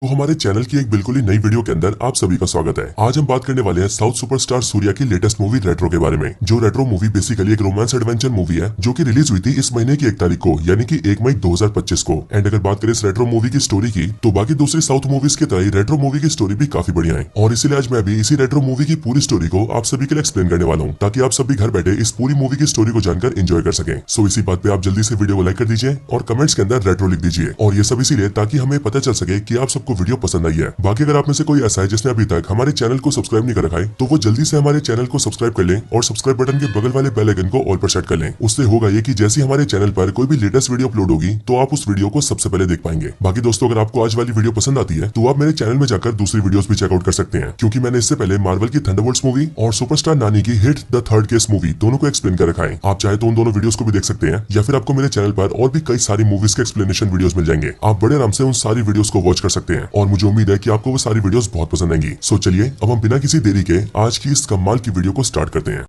तो हमारे चैनल की एक बिल्कुल ही नई वीडियो के अंदर आप सभी का स्वागत है। आज हम बात करने वाले हैं साउथ सुपरस्टार सूर्या की लेटेस्ट मूवी रेट्रो के बारे में। जो रेट्रो मूवी बेसिकली एक रोमांस एडवेंचर मूवी है जो कि रिलीज हुई थी इस महीने की 1 तारीख को, यानी कि 1 मई 2025 को। एंड अगर बात करें इस रेट्रो मूवी की स्टोरी की, तो बाकी दूसरी साउथ मूवीज की तरह रेट्रो मूवी की स्टोरी भी काफी बढ़िया है। और इसीलिए आज मैं भी इसी रेट्रो मूवी की पूरी स्टोरी को आप सभी के लिए एक्सप्लेन करने वाला हूँ, ताकि आप सभी घर बैठे इस पूरी मूवी की स्टोरी को जानकर एंजॉय कर सके। सो इसी बात पे आप जल्दी से वीडियो को लाइक कर दीजिए और कमेंट्स के अंदर रेट्रो लिख दीजिए। और ये सब इसीलिए ताकि हमें पता चल सके कि आप सबको वीडियो पसंद आई है। बाकी अगर आप में से कोई ऐसा है जिसने अभी तक हमारे चैनल को सब्सक्राइब नहीं कर रखा है, तो वो जल्दी से हमारे चैनल को सब्सक्राइब कर लें और सब्सक्राइब बटन के बगल वाले बेल आइकन को ऑल पर सेट कर लें। उससे होगा ये कि जैसे हमारे चैनल पर कोई भी लेटेस्ट वीडियो अपलोड होगी तो आप उस वीडियो को सबसे पहले देख पाएंगे। बाकी दोस्तों, अगर आपको आज वाली वीडियो पसंद आती है तो आप मेरे चैनल में जाकर दूसरी वीडियोस भी चेकआउट कर सकते हैं, क्योंकि मैंने इससे पहले मार्वल की थंडरबोल्ट्स मूवी और सुपरस्टार नानी की hit the third case movie दोनों को एक्सप्लेन कर रखा है। आप चाहे तो उन दोनों वीडियोस को भी देख सकते हैं, या फिर आपको मेरे चैनल पर और भी कई सारी मूवीज के एक्सप्लेनेशन वीडियोस मिल जाएंगे। आप बड़े आराम से उन सारी वीडियोस को वॉच कर सकते हैं और मुझे उम्मीद है कि आपको वो सारी वीडियोस बहुत पसंद आएंगी। सो चलिए अब हम बिना किसी देरी के आज की इस कमाल की वीडियो को स्टार्ट करते हैं।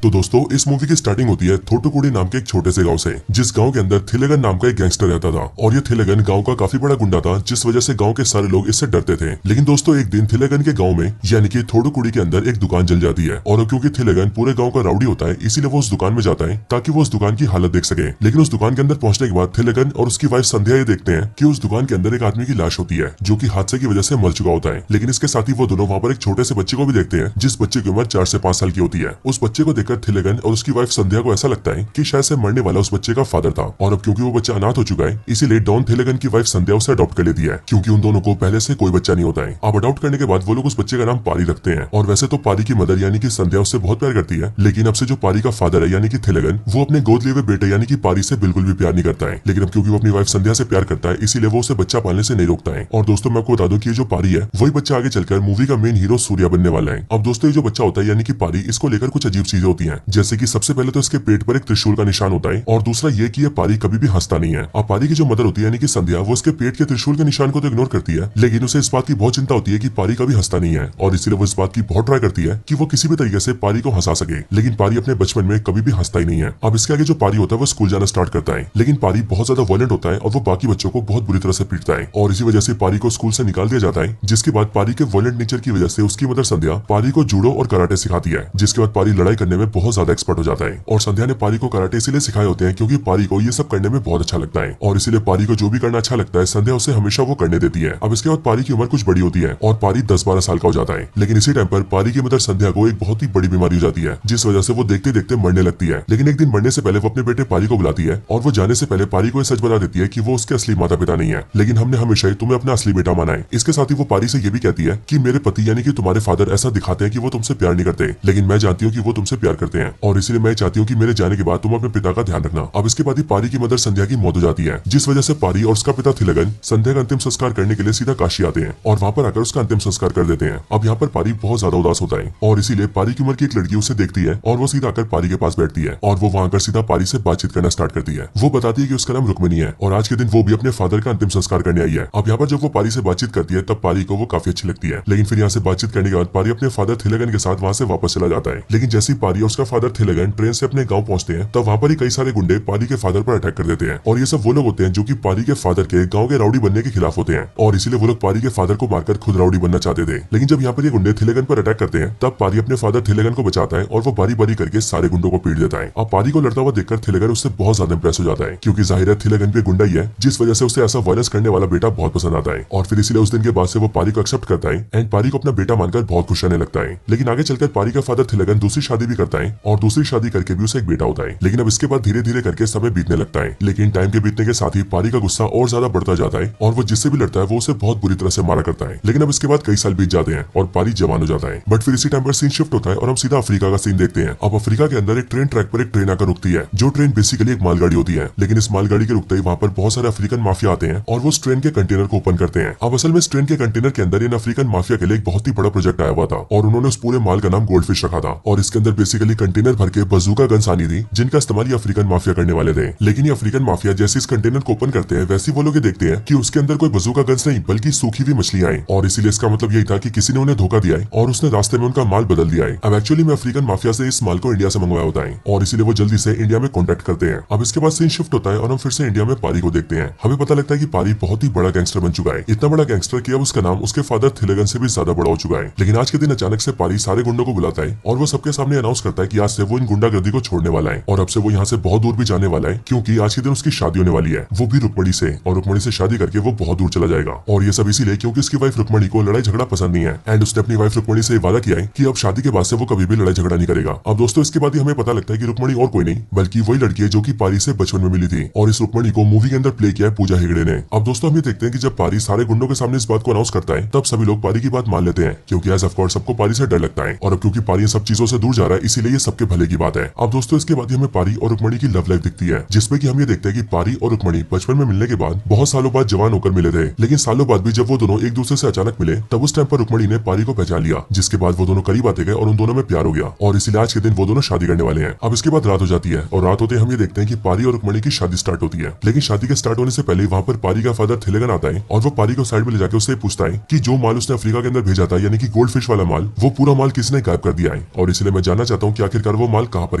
तो दोस्तों, इस मूवी की स्टार्टिंग होती है थोटुकुडी नाम के एक छोटे से गांव से, जिस गांव के अंदर थिलेगन नाम का एक गैंगस्टर रहता था। और ये थिलेगन गांव का काफी बड़ा गुंडा था, जिस वजह से गांव के सारे लोग इससे डरते थे। लेकिन दोस्तों, एक दिन थिलेगन के गांव में यानी कि थोटुकुडी के अंदर एक दुकान जल जाती है। और क्योंकि थिलेगन पूरे गाँव का राउडी होता है, इसीलिए वो उस दुकान में जाता है ताकि वो उस दुकान की हालत देख सके। लेकिन उस दुकान के अंदर पहुंचने के बाद थिलेगन और उसकी वाइफ संध्या ये देखते हैं कि उस दुकान के अंदर एक आदमी की लाश होती है, जो कि हादसे की वजह से मर चुका होता है। लेकिन इसके साथ ही वो दोनों वहाँ पर एक छोटे से बच्चे को भी देखते हैं, जिस बच्चे की उम्र 4 से 5 साल की होती है। उस बच्चे को देखकर थिलेगन और उसकी वाइफ संध्या को ऐसा लगता है कि शायद से मरने वाला उस बच्चे का फादर था। और अब क्योंकि वो बच्चा अनाथ हो चुका है, इसीलिए डॉन थिलेगन की वाइफ संध्या उसे अडॉप्ट कर लेती है, क्योंकि उन दोनों को पहले से कोई बच्चा नहीं होता है। अब अडॉप्ट करने के बाद वो लोग उस बच्चे का नाम पारी रखते हैं। और वैसे तो पारी की मदर यानी कि संध्या उससे बहुत प्यार करती है, लेकिन अब से जो पारी का फादर है यानी कि थिलेगन, वो अपने गोद लिए हुए बेटे यानी कि पारी से बिल्कुल भी प्यार नहीं करता है। लेकिन अब क्योंकि वो अपनी वाइफ संध्या से प्यार करता है, इसीलिए वो उसे बच्चा पालने से नहीं रोकता है। और दोस्तों, मैं आपको बता दूं कि ये जो पारी है वही बच्चा आगे चलकर मूवी का मेन हीरो सूर्या बनने वाला है। अब दोस्तों, ये जो बच्चा होता है यानी कि पारी, इसको लेकर कुछ अजीब चीजें होती है। जैसे की सबसे पहले तो इसके पेट पर एक त्रिशूल का निशान होता है, और दूसरा ये कि ये पारी कभी भी हंसता नहीं है। अब पारी की जो मदर होती है यानी कि संध्या, वो उसके पेट के त्रिशूल के निशान को तो इग्नोर करती है, लेकिन उसे इस बात की बहुत चिंता होती है कि पारी कभी हंसता नहीं है। और इसीलिए वो इस बात की बहुत ट्राई करती है कि वो किसी भी तरीके से पारी को हंसा सके। लेकिन पारी अपने बचपन में कभी भी हंसता ही नहीं है। अब इसके आगे जो पारी होता है वो स्कूल जाना स्टार्ट करता है, लेकिन पारी बहुत ज्यादा वायलेंट होता है और वो बाकी बच्चों को बहुत बुरी तरह से पीटता है। और इसी वजह से पारी को स्कूल से निकाल दिया जाता है, जिसके बाद पारी के वायलेंट नेचर की वजह से उसकी मदर संध्या पारी को जूडो और कराटे सिखाती है, जिसके बाद पारी लड़ाई करने में बहुत ज्यादा एक्सपर्ट हो जाता है। और संध्या ने पारी को कराटे इसलिए सिखाए होते हैं क्योंकि पारी को ये सब करने में बहुत अच्छा लगता है, और इसीलिए पारी को जो भी करना अच्छा लगता है संध्या उसे हमेशा वो करने देती है। अब इसके बाद पारी की उम्र कुछ बड़ी होती है और पारी 10-12 साल का हो जाता है। लेकिन इसी टाइम पर पारी की मदर संध्या को एक बहुत ही बड़ी बीमारी हो जाती है, जिस वजह से वो देखते देखते मरने लगती है। लेकिन एक दिन मरने से पहले वो अपने बेटे पारी को बुलाती है, और वो जाने से पहले पारी को सच बता देती है कि वो उसके असली माता पिता नहीं है, लेकिन हमने हमेशा ही तुम्हें अपना असली बेटा माना है। इसके साथ ही वो पारी से ये भी कहती है कि मेरे पति यानी कि तुम्हारे फादर ऐसा दिखाते हैं कि वो तुमसे प्यार नहीं करते, लेकिन मैं जानती हूँ कि वो तुमसे प्यार करते हैं, और इसलिए मैं चाहती हूँ कि मेरे जाने के बाद तुम अपने पिता का ध्यान रखना। अब इसके बाद ही पारी की मदर संध्या की मौत हो जाती है, जिस वजह से पारी और उसका पिता थिलेगन संध्या का अंतिम संस्कार करने के लिए सीधा काशी आते हैं और वहाँ पर आकर उसका अंतिम संस्कार कर देते हैं। अब यहाँ पर पारी बहुत ज्यादा उदास होता है, और इसीलिए पारी की उम्र की एक लड़की उसे देखती है और वो सीधा आकर पारी के पास बैठती है, और वो वहाँ आकर सीधा पारी से बातचीत करना स्टार्ट करती है। वो बताती है कि उसका नाम रुक्मिणी है और आज के दिन वो भी अपने फादर का अंतिम संस्कार करने आई है। अब यहाँ पर जब वो पारी से बातचीत करती है तब पारी को वो काफी अच्छी लगती है, लेकिन फिर यहाँ से बातचीत करने के बाद पारी अपने फादर थिलेगन के साथ वहाँ से वापस चला जाता है। लेकिन जैसे ही पारी और उसका फादर थिलेगन ट्रेन से अपने गाँव पहुंचते हैं, तब वहाँ पर ही कई सारे गुंडे पारी के फादर पर अटैक कर देते हैं। और ये सब वो लोग होते हैं जो कि पारी के फादर के गांव के राउडी बनने के खिलाफ होते हैं, और इसीलिए वो लोग पारी के फादर को मारकर खुद राउडी बनना चाहते थे। लेकिन जब यहाँ पर ये गुंडे थिलेगन पर अटैक करते हैं, तब पारी अपने फादर थिलेगन को बचाता है और वो बारी बारी करके सारे गुंडों को पीट देता है। अब पारी को लड़ता हुआ देखकर थिलेगन उससे बहुत ज्यादा इंप्रेस हो जाता है, क्योंकि जाहिर है थिलेगन भी गुंडा ही है, जिस वजह से उसे ऐसा वायलेंस करने वाला बेटा बहुत पसंद आता है। और फिर इसलिए उस दिन के बाद से वो पारी को एक्सेप्ट करता है एंड पारी को अपना बेटा मानकर बहुत खुश रहने लगता है। लेकिन आगे चलकर पारी का फादर थिलेगन दूसरी शादी भी करता है, और दूसरी शादी करके भी उसे एक बेटा होता है। लेकिन अब इसके बाद धीरे धीरे करके समय बीतने लगता है, लेकिन टाइम के बीतने के साथ ही पारी का गुस्सा और ज्यादा बढ़ता जाता है, और वो जिससे भी लड़ता है वो उसे बहुत बुरी तरह से मारा करता है। लेकिन अब इसके बाद कई साल बीत जाते हैं और पारी जवान हो जाता है। बट फिर इसी टाइम पर सीन शिफ्ट होता है और हम सीधा अफ्रीका का सीन देखते हैं। अब अफ्रीका के अंदर एक ट्रेन ट्रैक पर एक ट्रेन आकर रुकती है, जो ट्रेन बेसिकली एक मालगाड़ी होती है। लेकिन इस मालगाड़ी के रुकते ही वहाँ पर बहुत सारे अफ्रीकन माफिया आते हैं और वो उस ट्रेन के कंटेनर को ओपन करते हैं। अब असल में इस ट्रेन के कंटेनर के अंदर इन अफ्रीकन माफिया के लिए एक बहुत ही बड़ा प्रोजेक्ट आया हुआ था, और उन्होंने उस पूरे माल का नाम गोल्डफिश रखा था। और इसके अंदर बेसिकली बेसिकली कंटेनर भर के बजूका गन्स आनी थी, जिनका इस्तेमाल ये अफ्रीकन माफिया करने वाले थे। लेकिन ये अफ्रीकन माफिया जैसे इस कंटेनर को ओपन करते हैं वैसे वो लोग देखते हैं कि उसके अंदर कोई बजूका गन्स नहीं बल्कि सूखी हुई मछलियां हैं, और इसीलिए इसका मतलब यही था कि किसी ने उन्हें धोखा दिया है और उसने रास्ते में उनका माल बदल दिया है। अब एक्चुअली में अफ्रीकन माफिया से इस माल को इंडिया से मंगवाया होता है और इसीलिए वो जल्दी से इंडिया में कॉन्टेक्ट करते हैं। अब इसके बाद सीन शिफ्ट होता है और हम फिर से इंडिया में पारी को देखते हैं। हमें पता लगता है कि पारी बहुत ही बड़ा गैंगस्टर बन चुका है, इतना बड़ा गैंगस्टर कि अब उसका नाम उसके फादर थिलेगन से भी ज्यादा बड़ा हो चुका है। लेकिन आज के दिन अचानक से पारी सारे गुंडों को बुलाता है और वो सबके सामने अनाउंस करता है कि आज से वो इन गुंडागर्दी को छोड़ने वाला है और अब से वो यहाँ से बहुत दूर भी जाने वाला है, क्योंकि आज के दिन उसकी शादी होने वाली है, वो भी रुक्मणी से, और रुक्मणी से शादी करके वो बहुत दूर चला जाएगा। और ये सब इसीलिए क्योंकि उसकी वाइफ रुक्मणी को लड़ाई झगड़ा पसंद नहीं है एंड उसने अपनी वाइफ रुक्मणी से वादा किया है कि अब शादी के बाद से वो कभी भी लड़ाई झगड़ा नहीं करेगा। अब दोस्तों इसके बाद ही हमें पता लगता है कि रुक्मणी और कोई नहीं बल्कि वही लड़की है जो कि पारी से बचपन में मिली थी, और इस रुक्मणी को मूवी के अंदर प्ले किया है पूजा हेगड़े ने। अब दोस्तों हम ये देखते हैं कि जब पारी सारे गुंडों के सामने इस बात को अनाउंस करता है तब सभी लोग पारी की बात मान लेते हैं, क्योंकि एज ऑफ कोर्स सबको पारी से डर लगता है, और अब क्योंकि पारी सब चीजों से दूर जा रहा है इसीलिए ये सबके भले की बात है। अब दोस्तों इसके बाद हमें पारी और रुक्मणी की लव लाइफ दिखती है, जिसमें कि हम ये देखते हैं कि पारी और रुक्मणी बचपन में मिलने के बाद बहुत सालों बाद जवान होकर मिले थे, लेकिन सालों बाद भी जब वो दोनों एक दूसरे से अचानक मिले तब उस टाइम पर रुक्मणी ने पारी को पहचान लिया, जिसके बाद वो दोनों करीब आते गए और उन दोनों में प्यार हो गया, और इसीलिए आज के दिन वो दोनों शादी करने वाले हैं। अब इसके बाद रात हो जाती है और रात होते हम ये देखते हैं कि पारी और रुक्मणी की शादी स्टार्ट होती है, लेकिन शादी के स्टार्ट होने से पहले वहाँ पर पारी का फादर थिलेगन आता है और वो पारी को साइड में ले जाकर उससे पूछता है कि जो माल उसने अफ्रीका के अंदर भेजा था यानी कि गोल्ड फिश वाला माल, वो पूरा माल किसने गायब कर दिया है, और इसलिए मैं जानना चाहता हूँ कि आखिरकार वो माल कहाँ पर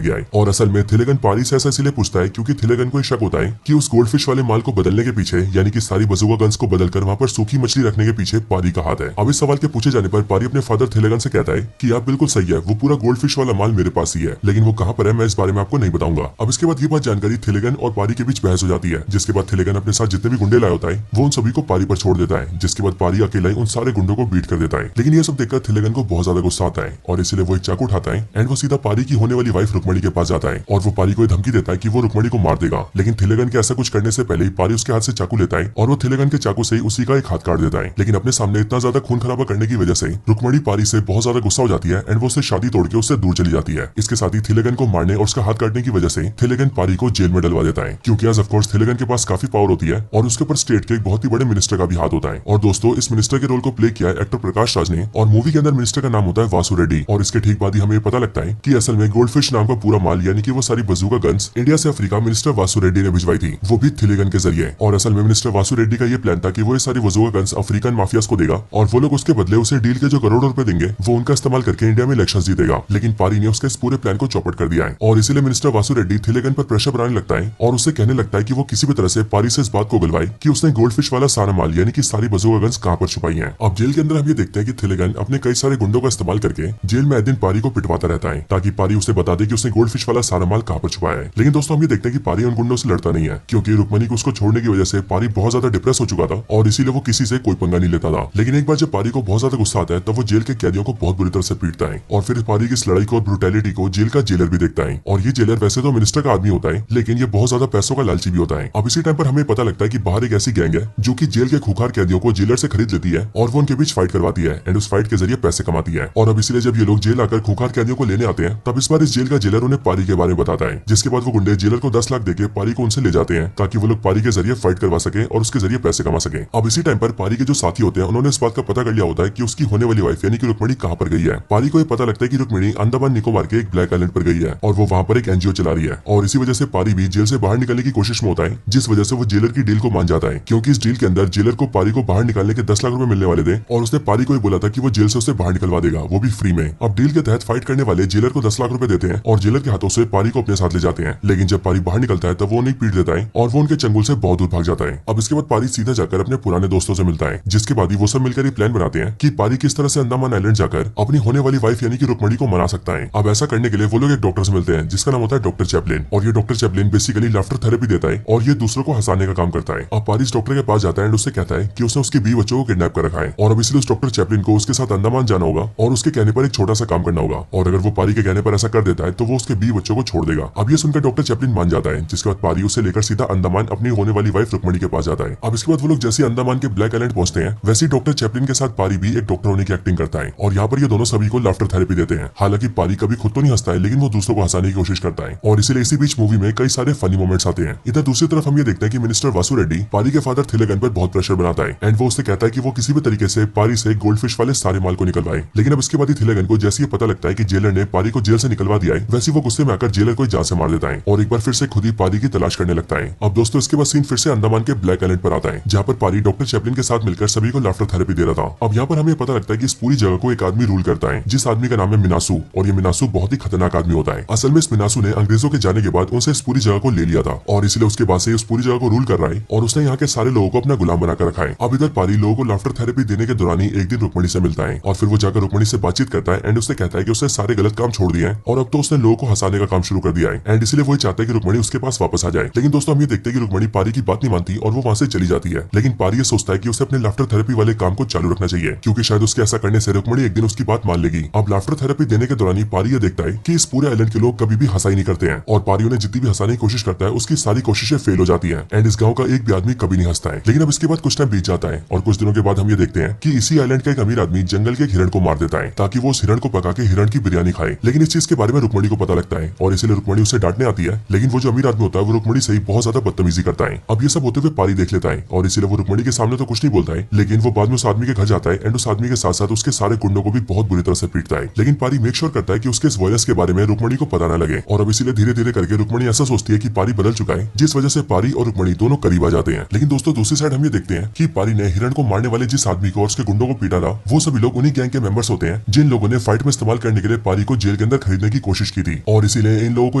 गया है। और असल में थिलेगन पारी से ऐसा इसलिए पूछता है क्योंकि थिलेगन को शक होता है कि उस गोल्ड फिश वाले माल को बदलने के पीछे यानी कि सारी बजूका गन्स को बदलकर वहाँ पर सूखी मछली रखने के पीछे पारी का हाथ है। अब इस सवाल के पूछे जाने पर पारी अपने फादर थिलेगन से कहता है कि आप बिल्कुल सही है, वो पूरा गोल्ड फिश वाला माल मेरे पास ही है, लेकिन वो कहाँ पर है मैं इस बारे में आपको नहीं बताऊंगा। अब इसके बाद ये बात जानकारी थिलेगन और पारी के बीच बहस हो जाती है, जिसके बाद थिलेगन अपने साथ जितने भी गुंडे लाया होता है वो उन सभी को पारी पर छोड़ देता है, जिसके बाद पारी अकेला ही उन सारे गुंडों को बीट कर देता है। लेकिन ये सब देखकर थिलेगन को बहुत ज्यादा गुस्सा आता है और इसलिए वो एक चाकू उठाता है एंड वो सीधा पारी की होने वाली वाइफ रुक्मणी के पास जाता है और वो पारी को धमकी देता है कि वो रुक्मणी को मार देगा। लेकिन थिलेगन के ऐसा कुछ करने से पहले ही पारी उसके हाथ से चाकू लेता है और वो थिलेगन के चाकू से ही उसी का एक हाथ काट देता है। लेकिन अपने सामने इतना ज्यादा खून खराबा करने की वजह से रुक्मणी पारी से बहुत ज्यादा गुस्सा हो जाती है एंड वो उससे शादी तोड़ के उससे दूर चली जाती है। इसके साथ ही थिलेगन को मारने और उसका हाथ काटने की वजह से थिलेगन पारी को जेल में डलवा देता है, क्योंकि ऑफ कोर्स थिलेगन के पास काफी पावर होती है और उसके ऊपर स्टेट के एक बहुत ही बड़े मिनिस्टर का भी हाथ होता है। और दोस्तों इस मिनिस्टर के रोल को प्ले किया है एक्टर प्रकाश राज ने और मूवी के अंदर मिनिस्टर का नाम होता है वासु रेड्डी। और इसके ठीक बाद ही हमें पता लगता है कि असल में गोल्डफिश नाम का पूरा माल यानी कि वो सारी बजूका गन्स इंडिया से अफ्रीका मिनिस्टर वासु रेड्डी ने भिजवाई थी, वो भी थिलेगन के जरिए। और असल में मिनिस्टर वासु रेड्डी का ये प्लान था कि वो ये सारी बजूका गन्स अफ्रीकन माफियाज को देगा और वो लोग उसके बदले उसे डील के जो करोड़ों रुपए देंगे वो उनका इस्तेमाल करके इंडिया में इलेक्शन जीतेगा। लेकिन पारी ने उसके इस पूरे प्लान को चौपट कर दिया है और इसीलिए मिनिस्टर वासु रेड्डी थिलेगन पर प्रेशर बनाने लगता है और उससे कहने लगता है कि वो किसी भी तरह से पारी से इस बात को उगलवाए कि उसने गोल्डफिश वाला सारा माल यानी कि सारी बजूका गन्स कहां पर छुपाई हैं। अब जेल के अंदर हम ये देखते हैं कि थिलेगन अपने कई सारे गुंडों का इस्तेमाल करके जेल में दिन पारी को पिटवाता रहता है ताकि पारी उसे बता दे कि उसने गोल्डफिश वाला सारा माल कहां पर छुपाया है। लेकिन दोस्तों हम ये देखते हैं कि पारी उन गुंडों से लड़ता नहीं है, क्योंकि रुक्मणी को उसको छोड़ने की वजह से पारी बहुत ज्यादा डिप्रेस हो चुका था और इसीलिए वो किसी से कोई पंगा नहीं लेता था। लेकिन एक बार जब पारी को बहुत ज्यादा गुस्सा आता है तब वो जेल के कैदियों को बहुत बुरी तरह से पीटता है और फिर पारी की इस लड़ाई को और ब्रूटैलिटी को जेल का जेलर भी देखता है। और ये जेलर वैसे तो मिनिस्टर का आदमी होता है लेकिन ये बहुत ज्यादा पैसों का लालची भी होता है। अब इसी टाइम पर हमें पता लगता है कि बाहर एक ऐसी गैंग है जो कि जेल के खूंखार कैदियों को जेलर से खरीद लेती है और वो उनके बीच फाइट करवाती है एंड उस फाइट के जरिए पैसे कमाती है। और अब इसलिए जब ये लोग जेल आकर खूंखार कैदियों को लेने आते हैं तब इस बार इस जेल का जेलर उन्हें पारी के बारे में बताता है, जिसके बाद वो गुंडे जेलर को 10 लाख देके पारी को उनसे ले जाते हैं ताकि वो लोग पारी के जरिए फाइट करवा सके और उसके जरिए पैसे कमा सके। अब इसी टाइम पर पारी के जो साथी होते हैं उन्होंने इस बात का पता कर लिया होता है कि उसकी होने वाली वाइफ यानी कि रुक्मणी कहां पर गई है। पारी को ये पता लगता है कि रुक्मणी अंडमान निकोबार के एक ब्लैक आइलैंड पर गई है और वो वहां पर एक एनजीओ चला रही है और इसी वजह से पारी भी जेल से बाहर निकलने की कोशिश में होता है, जिस वजह से वो जेलर की डील को मान जाता है, क्योंकि इस डील के अंदर जेलर को पारी को बाहर निकालने के 10 लाख रुपए मिलने वाले थे और उसने पारी को ही बोला था कि वो जेल से उसे बाहर निकलवा देगा, वो भी फ्री में। अब डील के तहत फाइट करने वाले जेलर को 10 लाख रुपए देते हैं और जेलर के हाथों से पारी को अपने साथ ले जाते हैं। लेकिन जब पारी बाहर निकलता है तब वो उन्हें पीट देता है और वो उनके चंगुल से बहुत दूर भाग जाता है। अब इसके बाद पारी सीधा जाकर अपने पुराने दोस्तों से मिलता है, जिसके बाद ही वो सब मिलकर प्लान बनाते हैं कि पारी किस तरह से अंडमान आइलैंड जाकर अपनी होने वाली वाइफ यानी कि रुक्मणी को मना सकता है। अब ऐसा करने के लिए वो लोग एक डॉक्टर से मिलते हैं जिसका नाम होता है डॉक्टर चैपलिन, और ये doctor Chaplin basically laughter therapy देता है और ये दूसरों को हंसाने का काम करता है। अब पारी डॉक्टर के पास जाता है और उससे कहता है कि उसने उसके 20 बच्चों को किडनैप कर रखा है और अब इसलिए उस डॉक्टर चैपलिन को उसके साथ अंडमान जाना होगा और उसके कहने पर एक छोटा सा काम करना होगा, और अगर वो पारी के कहने पर ऐसा कर देता है तो वो उसके 20 बच्चों को छोड़ देगा। अब ये सुनकर डॉक्टर चैपलिन मान जाता है, जिसके बाद पारी उसे लेकर सीधा अंडमान अपनी होने वाली वाइफ रुक्मणी के पास जाता है। अब इसके बाद वो लोग जैसे अंडमान के ब्लैक आइलैंड पहुंचते हैं वैसे डॉक्टर चैपलिन के साथ पारी भी एक डॉक्टर होने की एक्टिंग करता है और यहाँ पर ये दोनों सभी को लाफ्टर थेरेपी देते हैं। हालांकि पारी कभी खुद तो नहीं हंसता है लेकिन वो दूसरों को हंसाने की कोशिश करता है और इसीलिए इसी बीच मूवी में कई सारे फनी मोमेंट्स आते हैं। इधर दूसरी तरफ हम ये देखते हैं कि मिनिस्टर वासु रेड्डी पारी के फादर थिलेगन पर बहुत प्रेशर बनाता है एंड वो उससे कहता है कि वो किसी भी तरीके से पारी से गोल्डफिश वाले सारे माल को निकलवाए। लेकिन अब इसके बाद ही थिलेगन को जैसे ही पता लगता है कि जेलर ने पारी को जेल से निकलवा दिया है, वैसे वो गुस्से में आकर जेलर को जान से मार देता है और एक बार फिर से खुद ही पारी की तलाश करने लगता है। अब दोस्तों इसके बाद सीन फिर से अंडमान के ब्लैक आइलैंड पर आता है, जहाँ पर पारी डॉक्टर चैपलिन के साथ मिलकर सभी को लाफ्टर थेरेपी दे रहा था। अब यहाँ पर हमें पता लगता है कि इस पूरी जगह को एक आदमी रूल करता है, जिस आदमी का नाम है मिनासू, और ये मिनासू बहुत ही खतरनाक आदमी होता है। असल में इस मिनासू ने अंग्रेजों के जाने के बाद उनसे इस पूरी जगह को ले लिया था और इसलिए उसके बाद से उस पूरी जगह को रूल कर रहा है और उसने यहाँ के सारे लोगों को अपना गुलाम बनाकर रखा है। अब इधर पारी लोगों को लाफ्टर थेरेपी देने के दौरान ही एक दिन रुक्मणी से मिलता है और फिर वो जाकर रुक्मणी से बातचीत करता है एंड उससे कहता है कि उसने सारे गलत काम छोड़ दिए हैं और अब तो उसने लोगों को हंसाने का काम शुरू कर दिया है एंड इसलिए वो चाहता है कि रुक्मणी उसके पास वापस आ जाए। लेकिन दोस्तों हम ये देखते हैं कि रुक्मणी पारी की बात नहीं मानती और वो वहां से चली जाती है। लेकिन पारी ये सोचता है कि उसे अपने लाफ्टर थेरेपी वाले काम को चालू रखना चाहिए, क्योंकि शायद उसके ऐसा करने से रुक्मणी एक दिन उसकी बात मान लेगी। अब लाफ्टर थेरेपी देने के दौरान ही पारी ये देखता है कि इस पूरे आइलैंड के लोग कभी भी हंसा ही नहीं करते हैं और पारी उन्हें जितनी भी हंसाने की कोशिश करता है उसकी सारी कोशिशें फेल हो जाती है एंड इस गाँव का एक भी आदमी कभी नहीं हंसता है। लेकिन अब इसके बाद कुछ टाइम बीत जाता है और कुछ दिनों के बाद हम ये देखते हैं कि इसी आइलैंड का एक अमीर आदमी जंगल के हिरण को मार देता है ताकि वो उस हिरण को पका के हिरण की बिरयानी खाए। लेकिन इस चीज के बारे में रुक्मणी को पता लगता है और इसलिए रुक्मणी उसे डांटने आती है, लेकिन वो जो अमीर आदमी होता है वो रुक्मणी से ही बहुत ज्यादा बदतमीजी करता है। अब ये सब होते हुए पारी देख लेता है और इसलिए वो रुक्मणी के सामने तो कुछ नहीं बोलता है, लेकिन वो बाद में उस आदमी के घर जाता है एंड उस आदमी के साथ साथ उसके सारे गुंडों को भी बहुत बुरी तरह से पीटता है। लेकिन पारी मेक श्योर करता है कि उसके इस वायरस के बारे में रुक्मणी को पता न लगे और अब इसलिए धीरे धीरे करके रुक्मणी ऐसा सोचती है कि पारी बदल चुका है, जिस वजह से पारी और रुक्मणी दोनों करीब आ जाते हैं। लेकिन दोस्तों दूसरी साइड हम ये देखते हैं कि पारी ने हिरण को मारने वाले जिस आदमी को और उसके गुंडों को पीटा था वो सभी लोग उन्हीं गैंग के मेंबर्स होते हैं जिन लोगों ने फाइट में इस्तेमाल करने के लिए पारी को जेल के अंदर खरीदने की कोशिश की थी और इसीलिए इन लोगों को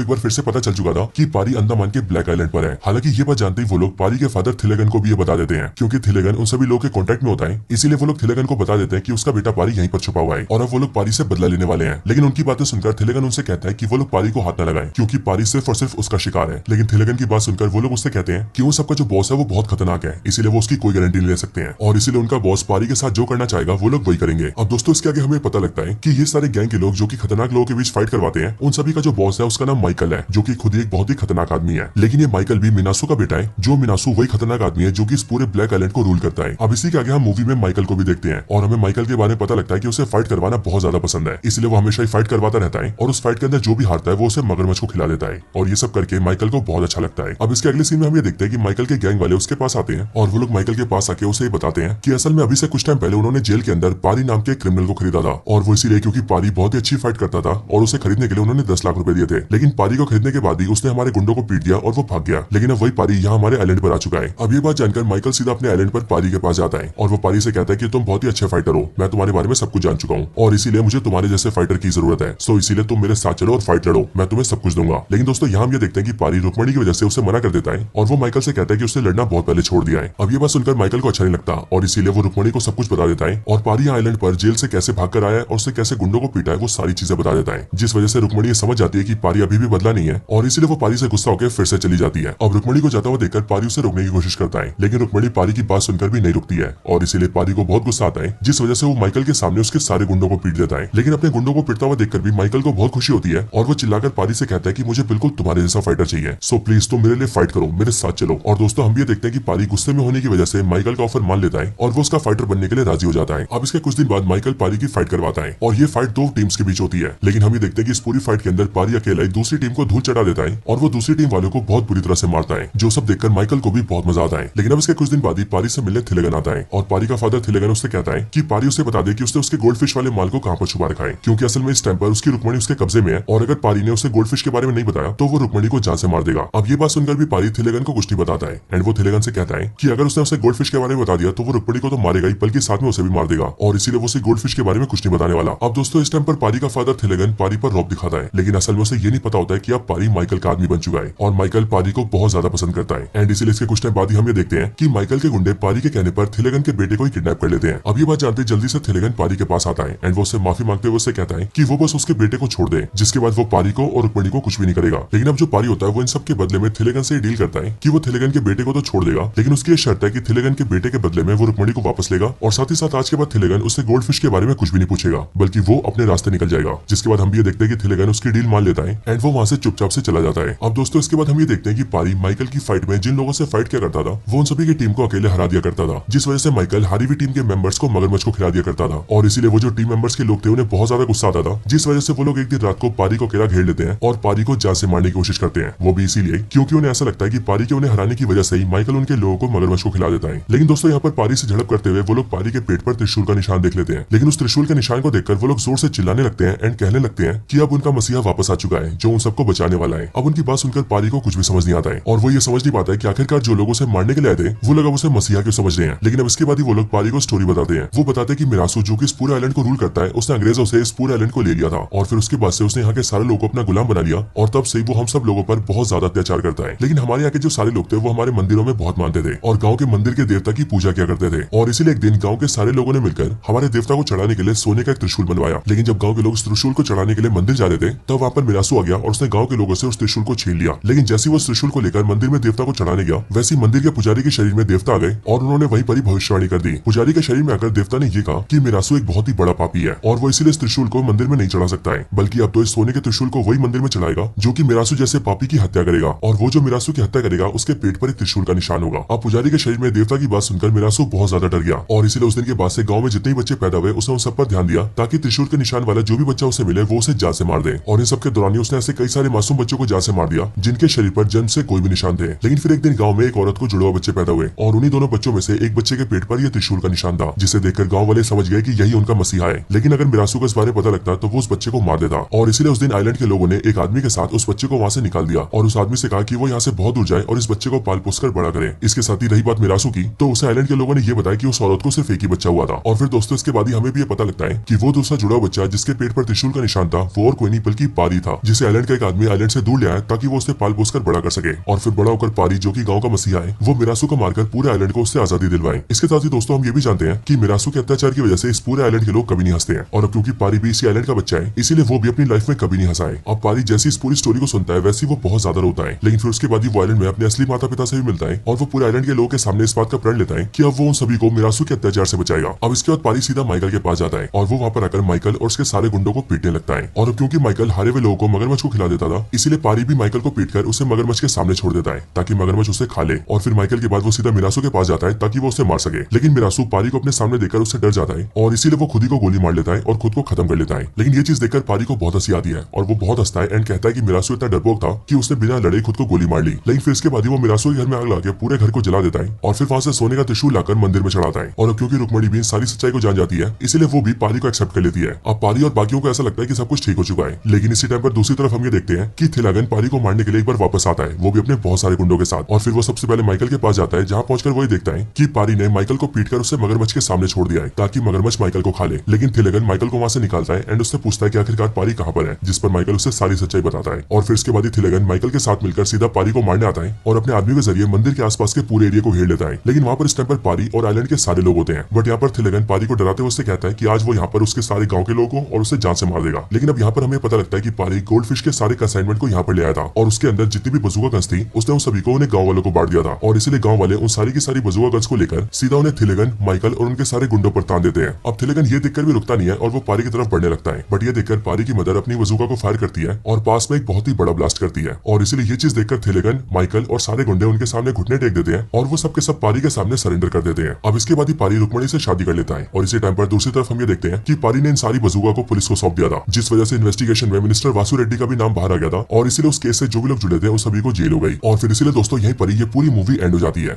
एक बार फिर से पता चल चुका था कि पारी अंडमान के ब्लैक आइलैंड पर है। हालांकि ये बात जानते ही वो लोग पारी के फादर थिलेगन को भी ये बता देते हैं, क्योंकि थिलेगन उन सभी लोगों के कॉन्टेक्ट में होता है, इसीलिए वो लोग थिलेगन को बता देते हैं कि उसका बेटा पारी यहीं पर छुपा हुआ है और अब वो लोग पारी से बदला लेने वाले हैं। लेकिन उनकी बातें सुनकर थिलेगन उनसे कहता है कि वो लोग पारी को हाथ न लगाएं, क्योंकि पारी सिर्फ और सिर्फ उसका शिकार है। लेकिन थिलेगन की बात सुनकर वो लोग उससे कहते हैं कि उन सबका जो बॉस है वो बहुत खतरनाक है, इसीलिए वो उसकी कोई गारंटी नहीं ले सकते हैं और इसीलिए उनका बॉस पारी के साथ जो करना चाहेगा वो लोग वही करेंगे। अब दोस्तों इसके आगे हमें पता लगता है कि ये सारे गैंग के लोग जो कि खतरनाक लोगों के बीच फाइट करवाते हैं, उन सभी का जो बॉस है उसका नाम माइकल है, जो कि खुद ही एक बहुत ही खतरनाक आदमी है। लेकिन ये माइकल भी मिनासू का बेटा है, जो मिनासू वही खतरनाक आदमी है जो कि इस पूरे ब्लैक आइलैंड को रूल करता है। अब इसी के आगे हम मूवी में माइकल को भी देखते हैं और हमें माइकल के बारे में पता लगता है कि उसे फाइट करवाना बहुत ज्यादा पसंद है, इसलिए वो हमेशा ही फाइट करवाता रहता है और उस फाइट के अंदर जो भी हारता है वो उसे मगरमच्छ को खिला देता है और ये सब करके माइकल को बहुत अच्छा लगता है। अब इसके अगले सीन में हम ये देखते हैं कि माइकल के गैंग वाले उसके पास आते हैं और वो लोग माइकल के पास आके उसे बताते हैं कि असल में अभी से कुछ टाइम पहले उन्होंने जेल के अंदर पारी नाम के क्रिमिनल को खरीदा था और वो इसीलिए क्योंकि पारी बहुत ही अच्छी फाइट करता था और उसे खरीदने के लिए उन्होंने 10 लाख रुपए दिए थे। लेकिन पारी को खरीदने के बाद ही उसने हमारे गुंडों को पीट दिया और वो भाग गया। लेकिन अब वही पारी यहाँ हमारे आइलैंड पर आ चुका है। अब ये बात जानकर माइकल सीधा अपने आइलैंड पर पारी के पास जाता है और वो पारी से कहता है कि तुम बहुत ही अच्छे फाइटर हो, मैं तुम्हारे बारे में सब कुछ जान चुका हूँ और इसीलिए मुझे तुम्हारे जैसे फाइटर की जरूरत है, सो इसीलिए तुम मेरे साथ चलो और फाइट लड़ो, मैं तुम्हें सब कुछ दूंगा। लेकिन दोस्तों यहाँ हम ये देखते हैं कि पारी रुक्मणी की वजह से उसे मना कर देता है और वो माइकल से कहता है कि उसने लड़ना बहुत पहले छोड़ दिया है। अब ये बात सुनकर माइकल को अच्छा नहीं लगता और इसीलिए वो रुक्मणी को सब कुछ बता देता है और पारी आइलैंड पर जेल से कैसे भाग कर आया है और उसे कैसे गुंडों को पीटा है वो सारी चीजें बता देता है, जिस वजह से रुक्मणी ये समझ जाती है कि पारी अभी भी बदला नहीं है और इसीलिए वो पारी से गुस्सा होकर फिर से चली जाती है। अब रुक्मणी को जाता हुआ देखकर पारी उसे रोकने की कोशिश करता है, लेकिन रुक्मणी पारी की बात सुनकर भी नहीं रुकती है और इसीलिए पारी को बहुत गुस्सा आता है, जिस वजह से वो माइकल के सामने उसके सारे गुंडों को पीट देता है। लेकिन अपने गुंडों को पीटता हुआ देखकर भी माइकल को बहुत खुशी होती है और वो चिल्लाकर पारी से कहता है कि मुझे बिल्कुल तुम्हारे जैसा फाइटर चाहिए, सो प्लीज तुम मेरे लिए फाइट करो, मेरे साथ चलो। और दोस्तों हम भी देखते हैं कि पारी गुस्से में होने की वजह से माइकल का ऑफर मान लेता है और वो उसका फाइटर बनने के लिए राजी हो जाता है। अब इसके कुछ दिन बाद माइकल पारी की फाइट करवाता है और ये फाइट दो टीम्स के बीच होती है। लेकिन हम ये देखते हैं कि इस पूरी फाइट के अंदर पारी अकेला दूसरी टीम को धूल चढ़ा देता है और वो दूसरी टीम वालों को बहुत बुरी तरह से मारता है, जो सब देखकर माइकल को भी बहुत मजा आता है। लेकिन अब इसके कुछ दिन बाद ही पारी से मिलने थिलेगन आता है और पारी का फादर थिलेगन उससे कहता है कि पारी उसे बता दे कि उसने उसके गोल्ड फिश वाले माल को कहां पर छुपा रखा है, क्योंकि असल में इस टाइम पर उसकी रुक्मणी उसके कब्जे में है और अगर पारी ने उसे गोल्ड फिश के बारे में नहीं बताया तो वो रुक्मणी को जान से मार देगा। अब ये बात सुनकर भी पारी थिलेगन को कुछ नहीं बताता है एंड वो थिलेगन से कहता है कि अगर उसने उसे गोल्ड फिश के बारे में बता दिया तो वो रुक्मणी को तो मारेगा ही, बल्कि साथ में उसे भी मार देगा और इसीलिए वो उसे गोल्ड फिश के बारे में कुछ नहीं बताने वाला। अब दोस्तों इस टाइम पर पारी का फादर थिलेगन पारी पर रौब दिखाता है, लेकिन असल में उसे ये नहीं पता होता है कि अब पारी माइकल का आदमी बन चुका है और माइकल पारी को बहुत ज्यादा पसंद करता है एंड इसीलिए इसके कुछ टाइम बाद ही हम ये देखते हैं कि माइकल के गुंडे पारी के कहने पर थिलेगन के बेटे को ही किडनैप कर लेते हैं। अब ये बात जानते जल्दी से थिलेगन पारी के पास आता है एंड वो उससे माफी मांगते हुए उससे कहता है कि वो बस उसके बेटे को छोड़ दे, जिसके बाद वो पारी को और रुक्मणी को कुछ भी नहीं करेगा। लेकिन अब जो पारी होता है वो इन सब के बदले में थिलेगन से डील करता है कि वो थिलेगन के बेटे को तो छोड़ देगा, लेकिन उसकी ये शर्त है कि थिलेगन के बेटे के बदले में वो रुक्मणी को वापस लेगा और साथ ही साथ आज के बाद थिलेगन उससे गोल्ड फिश के बारे में कुछ भी नहीं पूछेगा, बल्कि वो अपने रास्ते निकल जाएगा। जिसके बाद हम भी ये देखते हैं कि थिलेगन उसकी डील मान लेता है एंड वो वहां से चुपचाप से चला जाता है। अब दोस्तों इसके बाद हम ये देखते हैं कि पारी माइकल की फाइट में जिन लोगों से फाइट किया करता था वो उन सभी की टीम को अकेले हरा दिया करता था, जिस वजह से माइकल हारी हुई टीम के मेंबर्स को मगरमच्छ को खिला दिया करता था और इसीलिए वो जो टीम मेंबर्स के लोग थे उन्हें बहुत ज्यादा गुस्सा आता था, जिस वजह से वो लोग एक दिन रात को पारी को अकेला घेर लेते हैं और पारी को जान से मारने की कोशिश करते हैं। वो भी इसीलिए क्योंकि उन्हें ऐसा लगता है कि पारी के उन्हें हराने की वजह से ही माइकल उनके लोगों को मगरमच्छ को खिला देता है। लेकिन दोस्तों यहाँ पर पारी से झड़प करते हुए वो लोग पारी के पेट पर त्रिशूल का निशान देख लेते हैं, लेकिन उस त्रिशूल के निशान को देखकर वो लोग जोर से चिल्लाने लगते हैं एंड कहने लगते हैं कि अब उनका मसीहा वापस आ चुका है जो उन सबको बचाने वाला है। अब उनकी बात सुनकर पारी को कुछ भी समझ नहीं आता है और वो ये समझ नहीं पाता है कि आखिरकार जो लोग उसे मारने के लिए आए थे वो लोग अब उसे मसीहा क्यों समझ रहे हैं। लेकिन अब इसके बाद ही वो लोग पारी को स्टोरी बताते हैं। वो बताते हैं कि मिरासू जो कि इस पूरे आइलैंड को रूल करता है उसने अंग्रेजों से इस पूरे आइलैंड को ले लिया था और फिर उसके बाद से उसने यहाँ के सारे लोगों को अपना गुलाम बना लिया और तब से वो हम सब लोगों पर बहुत ज्यादा अत्याचार करता है। लेकिन हमारे यहाँ के जो सारे लोग थे वो हमारे मंदिरों में बहुत मानते थे और गाँव के मंदिर के देवता की पूजा किया करते थे और इसीलिए एक दिन गाँव के सारे लोगों ने मिलकर हमारे देवता को चढ़ाने के लिए सोने का एक त्रिशूल बनवाया। लेकिन जब गाँव के लोग इस त्रिशूल को चढ़ाने के लिए मंदिर जा रहे थे तब वहाँ पर मिरासू आ गया और उसने गाँव के लोगों से उस त्रिशूल को छीन लिया। लेकिन जैसे वो त्रिशूल को लेकर मंदिर में देवता को चढ़ाने गया वैसे मंदिर के पुजारी के शरीर में देवता आ गए और उन्होंने वहीं पर ही भविष्यवाणी कर दी। पुजारी के शरीर में आकर देवता ने ये कहा कि मिरासू एक बहुत ही बड़ा पापी है और वो इसीलिए इस त्रिशूल को मंदिर में नहीं चढ़ा सकता है, बल्कि अब तो इस सोने के त्रिशूल को वही मंदिर में चढ़ाएगा जो कि मिरासू जैसे पापी की हत्या करेगा और वो जो मिरासू की हत्या करेगा उसके पेट पर एक त्रिशूल का निशान होगा। अब पुजारी के शरीर में देवता की बात सुनकर मिरासू बहुत ज्यादा डर गया और इसीलिए उस दिन के बाद से गाँव में जितने भी बच्चे पैदा हुए उसने उन सब पर ध्यान दिया ताकि त्रिशूल के निशान वाला जो भी बच्चा उसे मिले वो उसे जान से मार दे। और इन सबके दौरान उसने ऐसे कई सारे मासूम बच्चों को जान से मार दिया जिनके शरीर पर जन्म से कोई भी निशान थे। लेकिन फिर एक दिन गाँव में एक औरत को जुड़वा बच्चे पैदा हुए और उन्हीं दोनों बच्चों में से एक बच्चे के पेट पर यह त्रिशूल का निशान था जिसे देखकर गाँव वाले समझ गए कि यही उनका मसीहा है। लेकिन अगर मिरासू को इस बारे पता लगता तो वो उस बच्चे को मार देता और इसीलिए उस दिन आइलैंड के लोगों ने एक आदमी के साथ उस बच्चे को वहाँ से निकाल दिया और उस आदमी से कहा कि वो यहाँ से बहुत दूर जाए और इस बच्चे को पाल पोस कर बड़ा करे। इसके साथ ही रही बात मिरासू की तो उसे आइलैंड के लोगों ने ये बताया कि उस औरत को सिर्फ एक ही बच्चा हुआ था। और फिर दोस्तों इसके बाद ही हमें भी ये पता लगता है कि वो दूसरा जुड़ा बच्चा जिसके पेट पर त्रिशूल का निशान था वो और कोई नहीं बल्कि पारी था जिसे आइलैंड का एक आदमी आइलैंड से दूर ले आया ताकि वो उसे पाल पोस कर बड़ा कर सके। और फिर बड़ा होकर पारी जो कि गाँव का मसीहा है वो मिरासू को मारकर पूरे आइलैंड को उससे आजादी दिलवाए। इसके साथ ही दोस्तों हम ये भी जानते हैं कि मिरासू के अत्याचार की वजह से इस पूरे आइलैंड के लोग कभी नहीं हंसते हैं और अब क्योंकि पारी भी इसी आइलैंड का बच्चा है इसीलिए वो भी अपनी लाइफ में कभी नहीं हंसा है। अब पारी जैसी इस पूरी स्टोरी को सुनता है वैसे वो बहुत ज्यादा रोता है। लेकिन फिर उसके बाद ही वो आइलैंड में अपने असली माता पिता से भी मिलता है और वो पूरे आइलैंड के लोगों के सामने इस बात का प्रण लेता है कि अब वो उन सभी को मिरासू के अत्याचार से बचाएगा। अब इसके बाद पारी सीधा माइकल के पास जाता है और वो वहाँ पर आकर माइकल और उसके सारे गुंडों को पीटने लगता है। और अब क्योंकि माइकल हारे हुए लोगों को मगरमच्छ को खिला देता था इसीलिए पारी भी माइकल को पीटकर उसे मगरमच्छ के सामने छोड़ देता है ताकि मगरमच्छ उसे खा ले। और फिर माइकल के बाद वो सीधा मिरासू के पास जाता है ताकि वो उसे मार सके। लेकिन मिरासू पारी को अपने सामने देखकर उससे डर जाता है और इसीलिए वो खुद ही को गोली मार लेता है और खुद को खत्म कर लेता है। लेकिन ये चीज देखकर पारी को बहुत हंसी आती है और वो बहुत हंसता है एंड कहता है कि मिरासू इतना डरपोक था कि उसने बिना लड़े खुद को गोली मार ली। लेकिन फिर इसके बाद ही वो मिरासू के घर में आग लगा के पूरे घर को जला देता है और फिर वहां से सोने का त्रिशूल लाकर मंदिर में चढ़ाता है। और अब क्योंकि रुक्मणी भी सारी सच्चाई को जान जाती है इसीलिए वो भी पारी को एक्सेप्ट कर लेती है। अब पारी और बाकियों को ऐसा लगता है कि सब कुछ ठीक हो चुका है। लेकिन इसी टाइम पर दूसरी तरफ हम ये देखते हैं कि थिलागन पारी को मारने के लिए एक बार वापस आता है, वो भी अपने बहुत सारे गुंडों के साथ। और फिर वो सबसे पहले माइकल के पास जाता है जहाँ पहुंचकर वही देखता है कि पारी ने माइकल को पीटकर उसे मगरमच्छ के सामने छोड़ दिया है ताकि मगरमच्छ माइकल को खा ले। लेकिन थिलागन माइकल को वहां से निकालता है एंड उससे पूछता है कि आखिरकार पारी कहाँ पर है, जिस पर माइकल उसे सारी सच्चाई बताता है। और फिर इसके बाद ही थिलागन माइकल के साथ मिलकर सीधा पारी को मारने आता है और अपने आदमी के जरिए मंदिर के आसपास के पूरे एरिया को घेर लेता है। लेकिन वहाँ पर इस टाइम पर पारी और आइलैंड के सारे लोग होते हैं। बट यहाँ पर थिलागन पारी को डराते हुए उससे कहता है कि आज वो यहाँ पर उसके सारे गाँव के लोगों को और उसे जान से मार देगा। लेकिन अब यहाँ पर हमें पता लगता है कि पारी गोल्ड फिश के सारे कंसाइनमेंट को यहाँ पर ले आया था और उसके अंदर जितनी भी बजुआ गन्स थी उसने उन सभी को उन्हें गाँव वालों को बांट दिया था। और इसीलिए गाँव वाले उन सारी की सारी बजुआ गन्स को लेकर सीधा उन्हें थिलागन, माइकल और उनके सारे गुंडों पर तान देते हैं। अब थिलागन ये देखकर भी रुकता नहीं है और वो पारी की तरफ बढ़ने लगता है। बट ये देखकर पारी की मदर अपनी बजुका को फायर करती है और पास में एक बहुत ही बड़ा ब्लास्ट करती है। और इसीलिए ये चीज देखकर थिलागन, माइकल और सारे गुंडे उनके सामने घुटने टेक देते हैं और वो सबके सब पारी के सामने सरेंडर कर देते हैं। अब इसके बाद ही पारी रुक्मणी से शादी कर लेता है। और इसी टाइम पर दूसरी तरफ हम ये देखते हैं कि पारी ने इन सारी बजुका को पुलिस को सौंप दिया था, जिस वजह से इन्वेस्टिगेशन में मिनिस्टर वासु रेड्डी का भी नाम बाहर आ गया था और इसीलिए उस केस से जो भी लोग जुड़े थे उन सभी को जेल हो गई। और फिर इसीलिए दोस्तों यहीं पर ये पूरी मूवी एंड हो जाती है।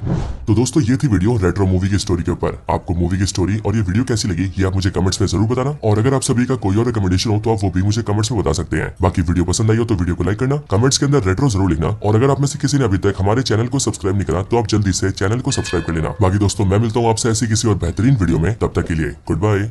तो दोस्तों ये थी वीडियो रेट्रो मूवी की स्टोरी के ऊपर। आपको मूवी की स्टोरी और ये वीडियो कैसी लगी ये आप मुझे कमेंट्स में जरूर बताना। और अगर आप सभी का कोई और रिकमेंडेशन हो तो आप वो भी मुझे कमेंट्स में बता सकते हैं। बाकी वीडियो पसंद आई हो तो वीडियो को लाइक करना, कमेंट्स के अंदर रेट्रो जरूर लिखना। और अगर आप में से किसी ने अभी तक हमारे चैनल को सब्सक्राइब नहीं करा तो आप जल्दी से चैनल को सब्सक्राइब कर लेना। बाकी दोस्तों मैं मिलता हूँ आपसे ऐसी किसी और बेहतरीन वीडियो में, तब तक के लिए गुड बाय।